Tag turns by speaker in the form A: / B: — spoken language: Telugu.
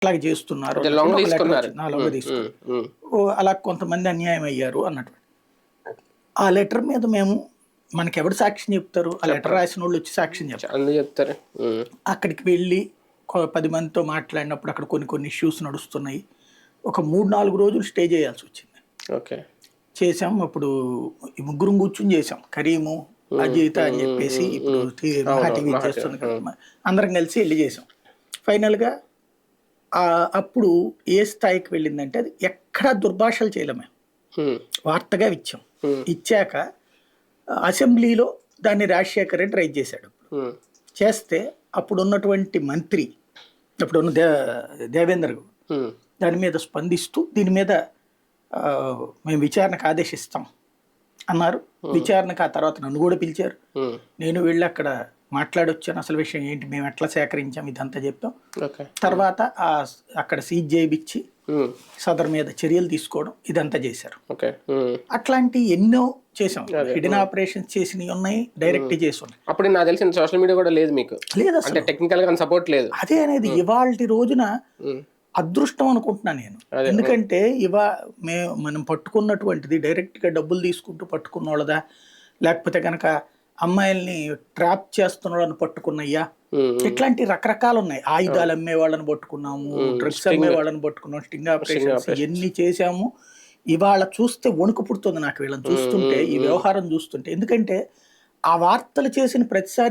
A: అట్లాగే చేస్తున్నారు
B: అంటే
A: అన్నటువంటి
B: లొంగ
A: ఒక లెటర్
B: తీసుకున్నారు.
A: వచ్చింది. లొంగ తీసుకున్నారు.
B: ఉమ్.
A: అలా కొంతమంది అన్యాయం అయ్యారు అన్నటువంటి ఆ లెటర్ మీద మేము మనకెవరు సాక్ష్యం చెప్తారు? ఆ లెటర్ రాసిన వాళ్ళు వచ్చి సాక్ష్యం చెప్తారు.
B: అందరూ చెప్తారు.
A: అక్కడికి వెళ్ళి 10 మందితో మాట్లాడినప్పుడు అక్కడ కొన్ని ఇష్యూస్ నడుస్తున్నాయి. ఒక 3-4 రోజులు స్టే చేయాల్సి వచ్చింది.
B: ఓకే.
A: చేసాం. అప్పుడు ఈ ముగ్గురం కూర్చుని చేసాం. కరీము, అజీత అని చెప్పేసి ఇప్పుడు మహా టీవీ చేస్తుంది కదా, అందరం కలిసి వెళ్ళి చేసాం. ఫైనల్గా అప్పుడు ఏ స్థాయికి వెళ్ళిందంటే అది ఎక్కడా దుర్భాషలు చేయలేము. వార్తగా ఇచ్చాం. ఇచ్చాక అసెంబ్లీలో దాన్ని రాజశేఖర్ రెడ్డి రైజ్ చేశాడు. చేస్తే అప్పుడు ఉన్నటువంటి మంత్రి అప్పుడున్న దేవేంద్ర దాని మీద స్పందిస్తూ దీని మీద మేము విచారణకు ఆదేశిస్తాం అన్నారు. విచారణకు ఆ తర్వాత నన్ను కూడా పిలిచారు. నేను వెళ్ళి అక్కడ మాట్లాడొచ్చాను. అసలు విషయం ఏంటి, మేము ఎట్లా సేకరించాం, ఇదంతా చెప్పాం. తర్వాత అక్కడ సీజ్ చేయించి సదర్ మీద చర్యలు తీసుకోవడం ఇదంతా చేశారు. అట్లాంటి ఎన్నో చేసాం. హిడెన్ ఆపరేషన్స్ చేసినవి ఉన్నాయి, డైరెక్ట్ చేసి ఉన్నాయి.
B: అప్పుడు నాకు తెలిసిన సోషల్ మీడియా కూడా లేదు మీకు,
A: లేదు అసలు
B: టెక్నికల్ గా సపోర్ట్ లేదు.
A: అదే అనేది ఇవాళ రోజున అదృష్టం అనుకుంటున్నా నేను. ఎందుకంటే మనం పట్టుకున్నటువంటిది డైరెక్ట్ గా డబ్బులు తీసుకుంటూ పట్టుకున్న వాళ్ళదా, లేకపోతే కనుక అమ్మాయిల్ని ట్రాప్ చేస్తున్న వాళ్ళని పట్టుకున్నయ్యా, ఇట్లాంటి రకరకాలు ఉన్నాయి. ఆయుధాలు అమ్మే వాళ్ళని పట్టుకున్నాము, డ్రగ్స్ అమ్మే వాళ్ళని పట్టుకున్నాం, స్టింగ్ ఆపరేషన్స్ ఎన్ని చేశాము. ఇవాళ చూస్తే వణుకు పుడుతుంది నాకు వీళ్ళని చూస్తుంటే, ఈ వ్యవహారం చూస్తుంటే. ఎందుకంటే ఆ వార్తలు చేసిన ప్రతిసారి